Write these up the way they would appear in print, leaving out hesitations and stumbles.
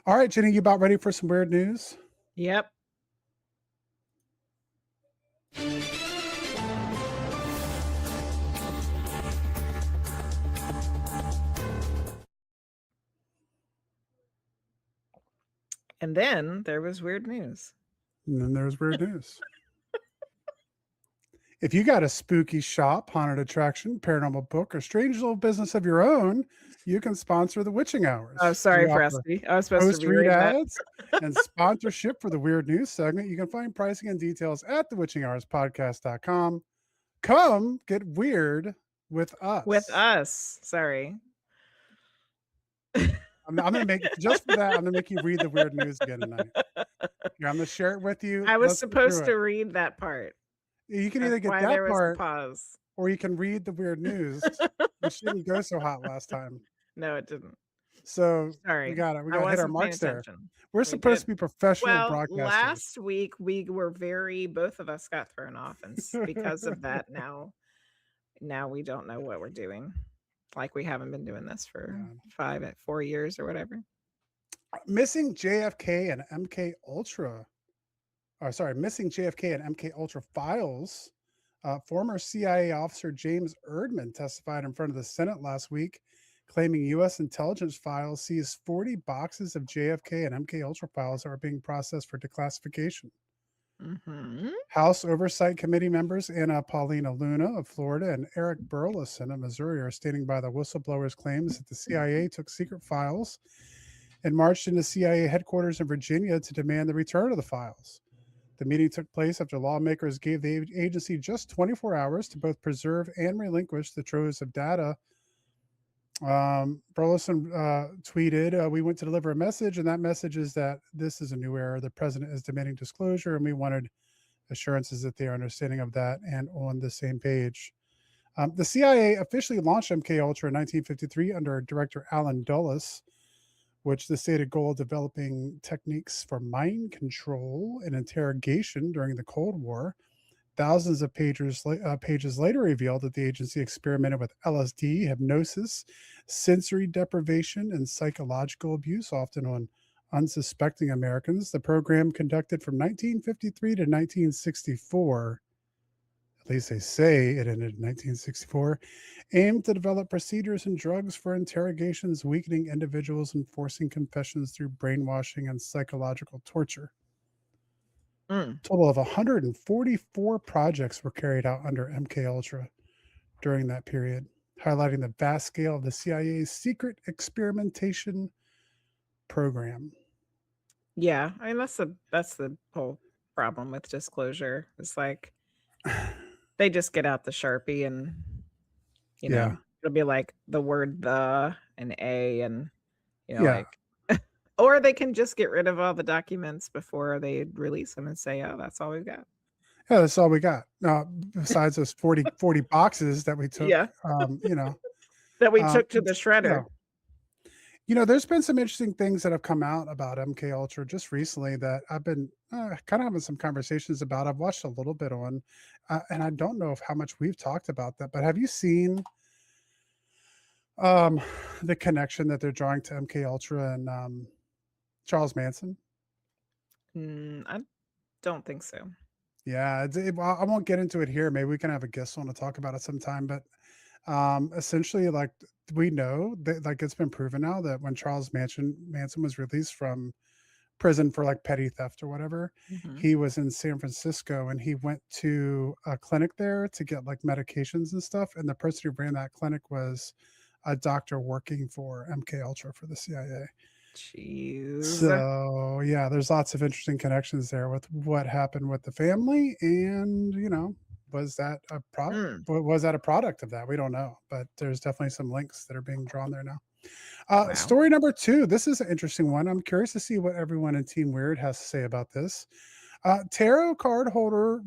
All right, Jenny, you about ready for some weird news? Yep. And then there was weird news. And then there's weird news. If you got a spooky shop, haunted attraction, paranormal book, or strange little business of your own, you can sponsor the Witching Oh, Hours. We sorry for offer asking me. I was supposed to host be read reading that. ads and sponsorship for the weird news segment. You can find pricing and details at thewitchinghourspodcast.com. Come get weird with With us. us. Sorry. I'm going to make just for that. I'm going to make you read the weird news again tonight. Yeah, I'm going to share it with you. I was Let's get through supposed it. to read that part. You can That's either get why that there was the part pause. or you can read the weird news, which didn't go so hot last time. No, it didn't. So we Sorry. got it. We I got to hit our wasn't paying marks there. attention. We're We supposed did. to be professional Well, broadcasters. last week we were both of us got thrown off, and because of that, now we don't know what we're doing. Like we haven't been doing this for Yeah. 4 years or whatever. Missing JFK and MK Ultra. Or sorry, missing JFK and MK Ultra files. Former CIA officer James Erdman testified in front of the Senate last week, claiming U.S. intelligence files seized 40 boxes of JFK and MK Ultra files that are being processed for declassification. Mm-hmm. House Oversight Committee members Anna Paulina Luna of Florida and Eric Burleson of Missouri are standing by the whistleblower's claims that the CIA took secret files and marched into CIA headquarters in Virginia to demand the return of the files. The meeting took place after lawmakers gave the agency just 24 hours to both preserve and relinquish the troves of data. Burleson tweeted, "We went to deliver a message, and that message is that this is a new era. The president is demanding disclosure, and we wanted assurances that they are understanding of that and on the same page." The CIA officially launched MKUltra in 1953 under Director Allen Dulles, which the stated goal of developing techniques for mind control and interrogation during the Cold War. Thousands of pages later revealed that the agency experimented with LSD, hypnosis, sensory deprivation, and psychological abuse, often on unsuspecting Americans. The program, conducted from 1953 to 1964, at least they say it ended in 1964, aimed to develop procedures and drugs for interrogations, weakening individuals, and forcing confessions through brainwashing and psychological torture. Mm. Total of 144 projects were carried out under MKUltra during that period, highlighting the vast scale of the CIA's secret experimentation program. Yeah, I mean that's the whole problem with disclosure. It's like they just get out the Sharpie and Yeah. it'll be like the word the and a and Yeah. like or they can just get rid of all the documents before they release them and say, "Oh, that's all we've got." Yeah, that's all we got. Besides those 40 boxes that we took, Yeah, that we took to the you shredder. know, there's been some interesting things that have come out about MK Ultra just recently that I've been kind of having some conversations about. I've watched a little bit on, and I don't know if how much we've talked about that. But have you seen um, the connection that they're drawing to MK Ultra and Charles Manson? I don't think so. Yeah, well, I won't get into it here. Maybe we can have a guest on to talk about it sometime. But essentially, like we know that, like it's been proven now that when Charles Manson was released from prison for like petty theft or whatever, Mhm. he was in San Francisco and he went to a clinic there to get like medications and stuff. And the person who ran that clinic was a doctor working for MK Ultra for the CIA. Jeez. So yeah, there's lots of interesting connections there with what happened with the family, and was that a Mm, was that a product of that? We don't know, but there's definitely some links that are being drawn there now. wow. Story number 2. This is an interesting one. I'm curious to see what everyone in Team Weird has to say about this. Tarot card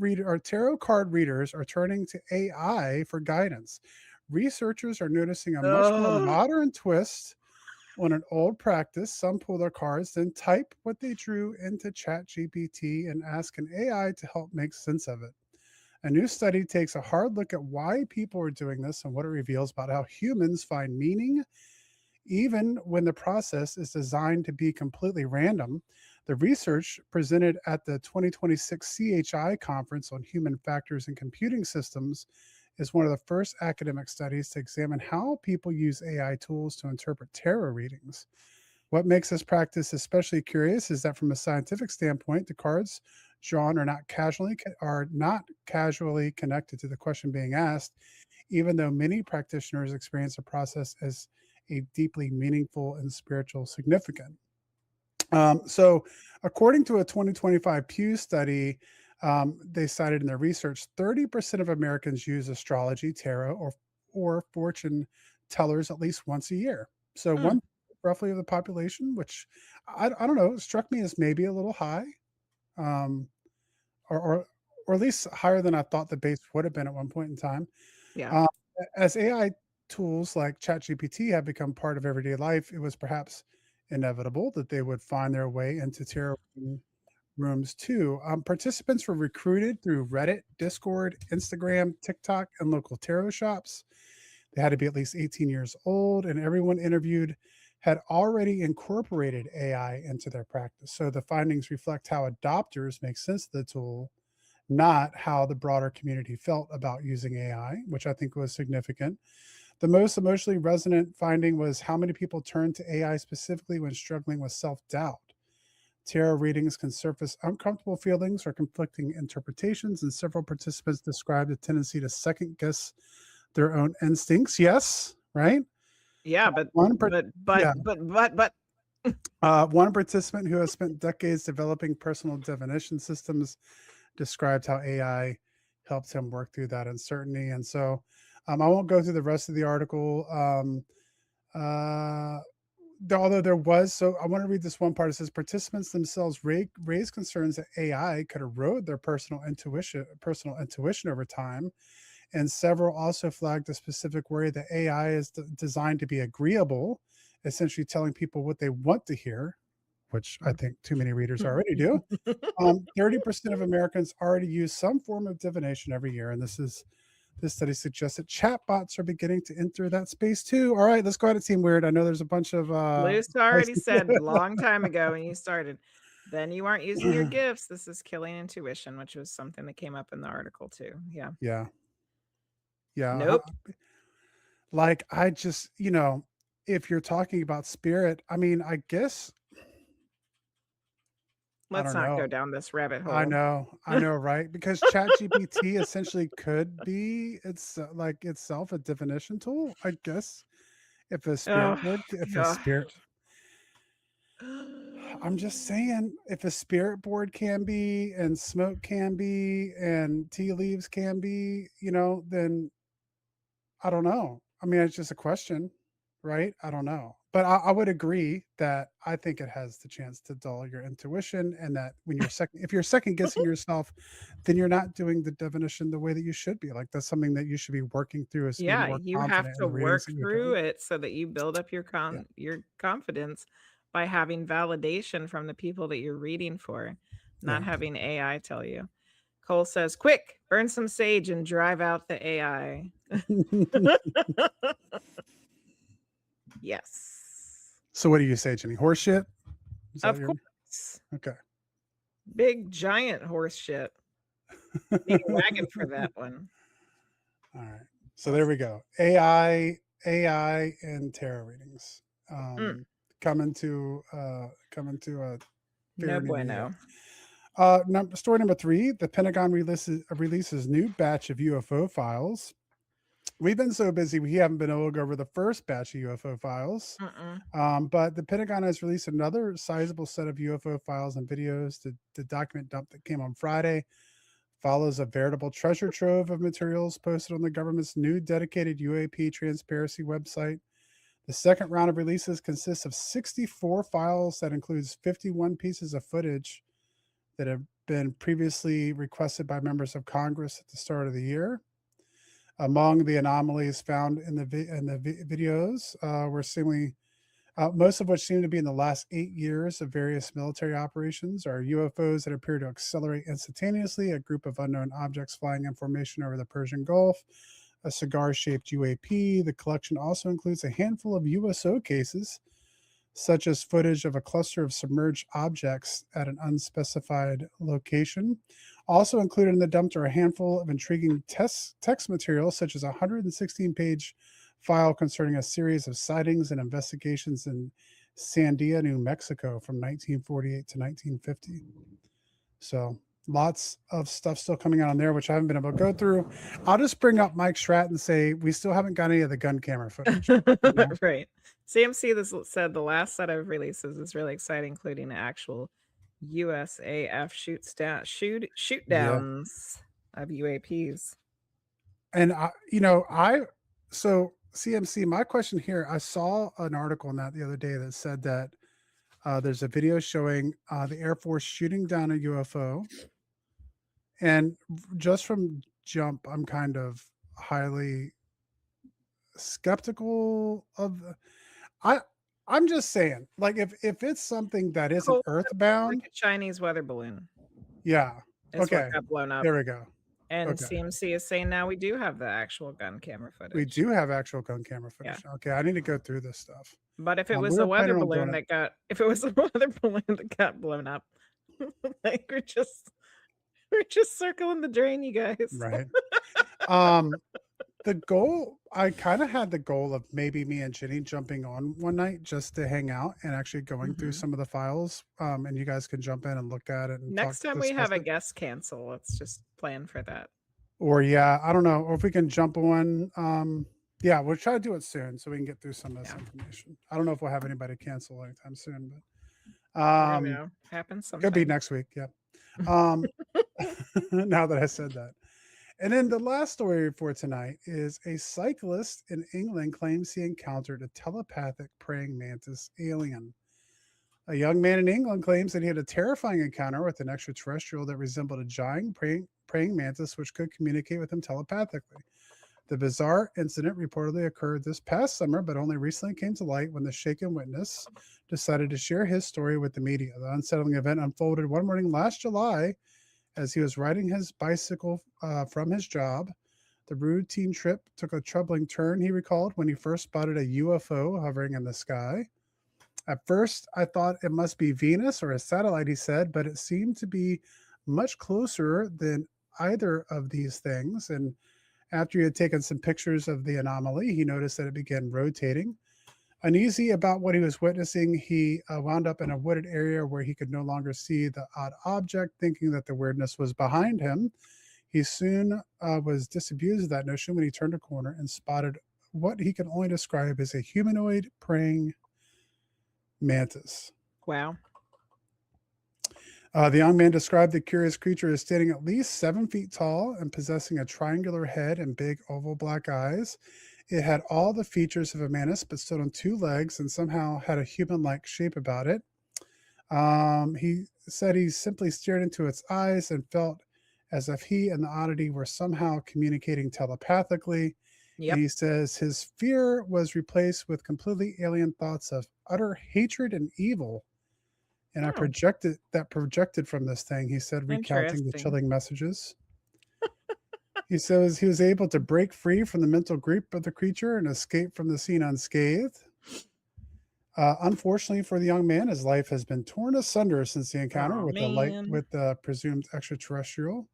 readers are turning to AI for guidance. Researchers are noticing a much more Ugh. modern twist on an old practice. Some pull their cards, then type what they drew into ChatGPT and ask an AI to help make sense of it. A new study takes a hard look at why people are doing this and what it reveals about how humans find meaning even when the process is designed to be completely random. The research presented at the 2026 CHI Conference on Human Factors and Computing Systems is one of the first academic studies to examine how people use AI tools to interpret tarot readings. What makes this practice especially curious is that from a scientific standpoint, the cards drawn are not casually connected to the question being asked, even though many practitioners experience the process as a deeply meaningful and spiritual significant. So, according to a 2025 Pew study, they cited in their research, 30% of Americans use astrology, tarot, or fortune tellers at least once a year. So, Hmm. one roughly of the population, which I don't know, struck me as maybe a little high, um, or, or or at least higher than I thought the base would have been at one point in time. Yeah. Uh, as AI tools like ChatGPT have become part of everyday life, it was perhaps inevitable that they would find their way into tarot rooms too. Participants were recruited through Reddit, Discord, Instagram, TikTok, and local tarot shops. They had to be at least 18 years old, and everyone interviewed had already incorporated AI into their practice. So the findings reflect how adopters make sense of the tool, not how the broader community felt about using AI, which I think was significant. The most emotionally resonant finding was how many people turn to AI specifically when struggling with self doubt. Tarot readings can surface uncomfortable feelings or conflicting interpretations, and several participants described a tendency to second guess their own instincts. Yes, right? Yeah, One, per- yeah, but one participant who has spent decades developing personal definition systems described how AI helped him work through that uncertainty. And so I won't go through the rest of the article. Uh, Although there was, so I want to read this one part. It says participants themselves raised concerns that AI could erode their personal intuition over time. And several also flagged a specific worry that AI is designed to be agreeable, essentially telling people what they want to hear, which I think too many readers already do. 30% of Americans already use some form of divination every year, and this study suggests that chatbots are beginning to enter that space too. All right, let's go ahead and Team Weird. I know there's a bunch of Luce already places. said long time ago when you started, then you aren't using your gifts. This is killing intuition, which was something that came up in the article too. Yeah. Yeah, yeah. Nope. Like I just, if you're talking about spirit, I mean, I guess I Let's don't not know. go down this rabbit I hole. know, I know, right? Because ChatGPT essentially could be it's like itself a definition tool, I guess. Oh, If a God. spirit, I'm just saying, if a spirit board can be, and smoke can be, and tea leaves can be, then I don't know. I mean, it's just a question, right? I don't know. But I would agree that I think it has the chance to dull your intuition, and that if you're second guessing yourself, then you're not doing the definition the way that you should be. Like that's something that you should be working through is to be Yeah, more you have confident in to the readings work that you're through doing. it so that you build up Yeah. your confidence by having validation from the people that you're reading for, not Yeah. having AI tell you. Cole says, "Quick, burn some sage and drive out the AI." Yes. So what do you say, Jenny? Horse shit? Is that Of your course. okay? Big giant horse shit. Need a wagon for that one. All right. So there Awesome. we go. AI and tarot readings. Mm, Coming to a no fair near you. bueno. Story number 3: the Pentagon releases new batch of UFO files. We've been so busy we haven't been able to go over the first batch of UFO files. Mm-mm. But the Pentagon has released another sizable set of UFO files and videos. The document dump that came on Friday follows a veritable treasure trove of materials posted on the government's new dedicated UAP transparency website. The second round of releases consists of 64 files that includes 51 pieces of footage that have been previously requested by members of Congress at the start of the year. Among the anomalies found in the videos were seemingly most of which seem to be in the last 8 years of various military operations, are UFOs that appear to accelerate instantaneously, a group of unknown objects flying in formation over the Persian Gulf, a cigar-shaped UAP. The collection also includes a handful of USO cases, such as footage of a cluster of submerged objects at an unspecified location. Also included in the dump are a handful of intriguing text material, such as a 116-page file concerning a series of sightings and investigations in Sandia, New Mexico from 1948 to 1950. So lots of stuff still coming out on there, which I haven't been able to go through. I'll just bring up Mike Strat and say we still haven't got any of the gun camera footage. You know? Right. CMC said the last set of releases is really exciting, including actual USAF shoot Yeah. downs of UAPs. And so CMC, my question here, I saw an article on that the other day that said that there's a video showing the Air Force shooting down a UFO. And just from jump, I'm kind of highly skeptical of I I'm just saying, like if it's something that isn't Cool. Like earthbound, a Chinese weather balloon yeah. is what Okay. got blown up. There we go. And Okay. CMC is saying now we do have the actual gun camera We footage. do have actual gun camera Yeah. footage. Okay, I need to go through this stuff. But if it We was a were weather planning on doing balloon it. that got if it was a weather balloon that got blown up, like we're just circling the drain, you guys. Right. Um, the goal, I kind of had the goal of maybe me and Jenny jumping on one night just to hang out and actually going through Mhm. some of the files. And you guys can jump in and look at it and talk, Next time we discuss have a it. guest cancel, let's just plan for that. Or yeah, I don't know. Or if we can jump on. Yeah, we'll try to do it soon so we can get through some of this Yeah. information. I don't know if we'll have anybody cancel anytime soon, but You never know. Happens could be sometimes. next week. Yeah. Um, now that I said that. And then the last story for tonight is a cyclist in England claims he encountered a telepathic praying mantis alien. A young man in England claims that he had a terrifying encounter with an extraterrestrial that resembled a giant praying mantis, which could communicate with him telepathically. The bizarre incident reportedly occurred this past summer, but only recently came to light when the shaken witness decided to share his story with the media. The unsettling event unfolded one morning last July as he was riding his bicycle from his job. The routine trip took a troubling turn, he recalled, when he first spotted a UFO hovering in the sky. At first, I thought it must be Venus or a satellite, he said, but it seemed to be much closer than either of these things. And after he had taken some pictures of the anomaly, he noticed that it began rotating. Uneasy about what he was witnessing, he wound up in a wooded area where he could no longer see the odd object, thinking that the weirdness was behind him. He soon was disabused of that notion when he turned a corner and spotted what he could only describe as a humanoid praying mantis. Wow. The young man described the curious creature as standing at least 7 feet tall and possessing a triangular head and big oval black eyes. It had all the features of a mantis, but stood on two legs and somehow had a human like shape about it. He said he simply stared into its eyes and felt as if he and the oddity were somehow communicating telepathically. And Yep. he says his fear was replaced with completely alien thoughts of utter hatred and evil. And I Oh, projected from this thing, he said, recounting the interesting. chilling messages. He says he was able to break free from the mental grip of the creature and escape from the scene unscathed. Unfortunately for the young man, his life has been torn asunder since the encounter Oh man. with the presumed extraterrestrial,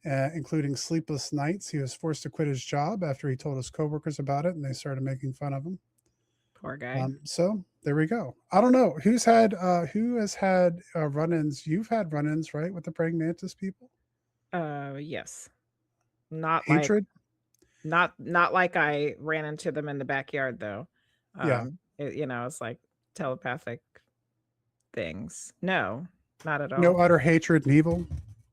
including sleepless nights. He was forced to quit his job after he told his coworkers about it, and they started making fun of him. Poor guy. So there we go. I don't know who has had run-ins. You've had run-ins, right, with the praying mantis people? Yes. Not like Hatred, not like I ran into them in the backyard though. yeah. It's like telepathic things. No, not at No all. utter hatred and evil.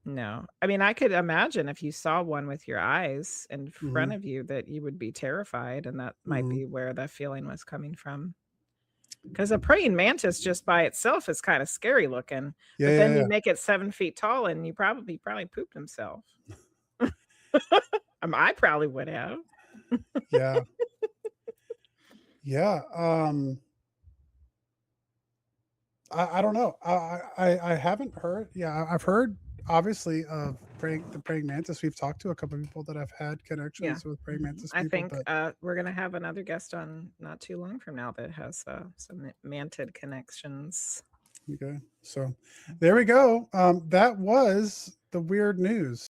No. I mean, I could imagine if you saw one with your eyes in front Hmm. of you that you would be terrified, and that might Hmm. be where the feeling was coming from. Because a praying mantis just by itself is kinda scary looking, Yeah, but yeah, then you yeah, make it 7 feet tall and you probably pooped himself. I probably would have. yeah, yeah. I don't know. I haven't heard. Yeah, I've heard obviously of the praying mantis. We've talked to a couple of people that have had Yeah. connections with praying mantis I people, think but we're gonna have another guest on not too long from now that has some mantid connections. okay. So there we go. That was the weird news.